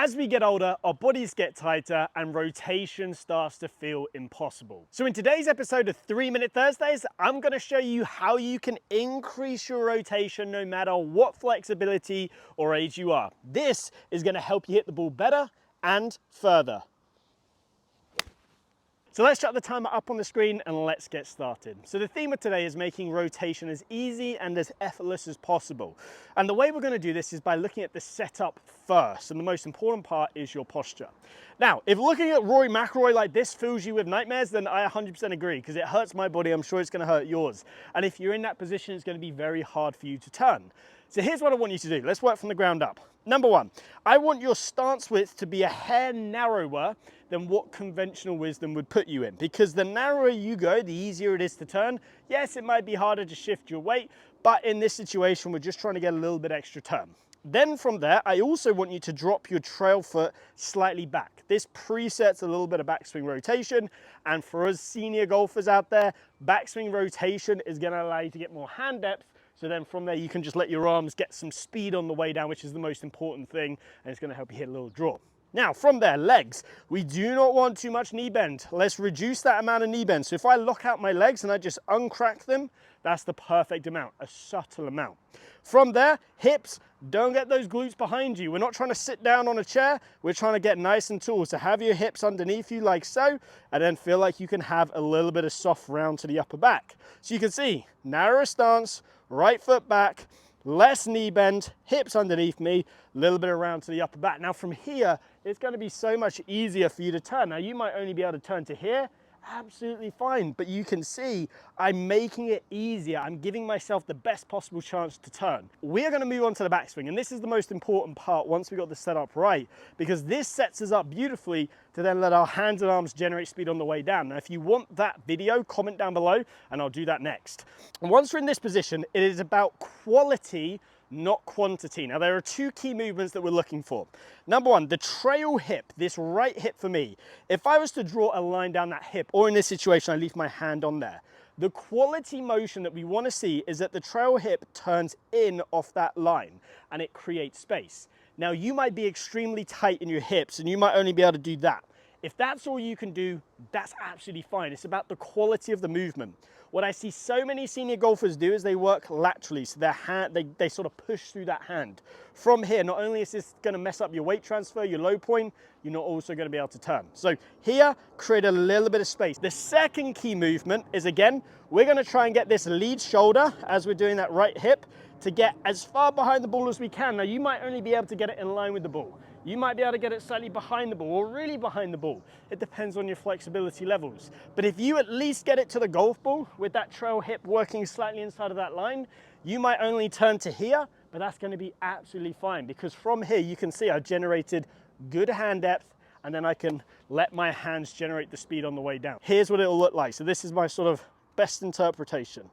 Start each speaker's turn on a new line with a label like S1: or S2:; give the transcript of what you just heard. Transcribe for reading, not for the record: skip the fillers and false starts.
S1: as we get older, our bodies get tighter and rotation starts to feel impossible. So in today's episode of 3-Minute Thursdays, I'm going to show you how you can increase your rotation no matter what flexibility or age you are. This is going to help you hit the ball better and further. So let's chuck the timer up on the screen and let's get started. So the theme of today is making rotation as easy and as effortless as possible. And the way we're going to do this is by looking at the setup first. And the most important part is your posture. Now, if looking at Rory McIlroy like this fills you with nightmares, then I 100% agree, because it hurts my body. I'm sure it's going to hurt yours. And if you're in that position, it's going to be very hard for you to turn. So here's what I want you to do. Let's work from the ground up. Number one, I want your stance width to be a hair narrower than what conventional wisdom would put you in, because the narrower you go, the easier it is to turn. Yes, it might be harder to shift your weight, but in this situation, we're just trying to get a little bit extra turn. Then from there, I also want you to drop your trail foot slightly back. This presets a little bit of backswing rotation, and for us senior golfers out there, backswing rotation is going to allow you to get more hand depth. So then from there, you can just let your arms get some speed on the way down, which is the most important thing, and it's going to help you hit a little draw. Now from there, legs. We do not want too much knee bend. Let's reduce that amount of knee bend. So if I lock out my legs and I just uncrack them, that's the perfect amount, a subtle amount. From there, hips, don't get those glutes behind you. We're not trying to sit down on a chair. We're trying to get nice and tall. So have your hips underneath you like so, and then feel like you can have a little bit of soft round to the upper back. So you can see, narrower stance, right foot back, less knee bend, hips underneath me, a little bit around to the upper back. Now from here, it's going to be so much easier for you to turn. Now you might only be able to turn to here, absolutely fine, but you can see I'm making it easier. I'm giving myself the best possible chance to turn. We're going to move on to the backswing, and this is the most important part once we got the setup right, because this sets us up beautifully to then let our hands and arms generate speed on the way down. Now if you want that video, comment down below and I'll do that next. And once we're in this position, it is about quality, not quantity. Now there are two key movements that we're looking for. Number one, the trail hip, this right hip for me. If I was to draw a line down that hip, or in this situation, I leave my hand on there, the quality motion that we want to see is that the trail hip turns in off that line and it creates space. Now you might be extremely tight in your hips and you might only be able to do that. If that's all you can do, that's absolutely fine. It's about the quality of the movement. What I see so many senior golfers do is they work laterally, so their hand, they sort of push through that hand. From here, not only is this going to mess up your weight transfer, your low point, you're not also going to be able to turn. So here, create a little bit of space. The second key movement is, again, we're going to try and get this lead shoulder as we're doing that right hip to get as far behind the ball as we can. Now you might only be able to get it in line with the ball. You might be able to get it slightly behind the ball or really behind the ball. It depends on your flexibility levels. But if you at least get it to the golf ball with that trail hip working slightly inside of that line, you might only turn to here, but that's going to be absolutely fine, because from here you can see I've generated good hand depth, and then I can let my hands generate the speed on the way down. Here's what it'll look like. So this is my sort of best interpretation.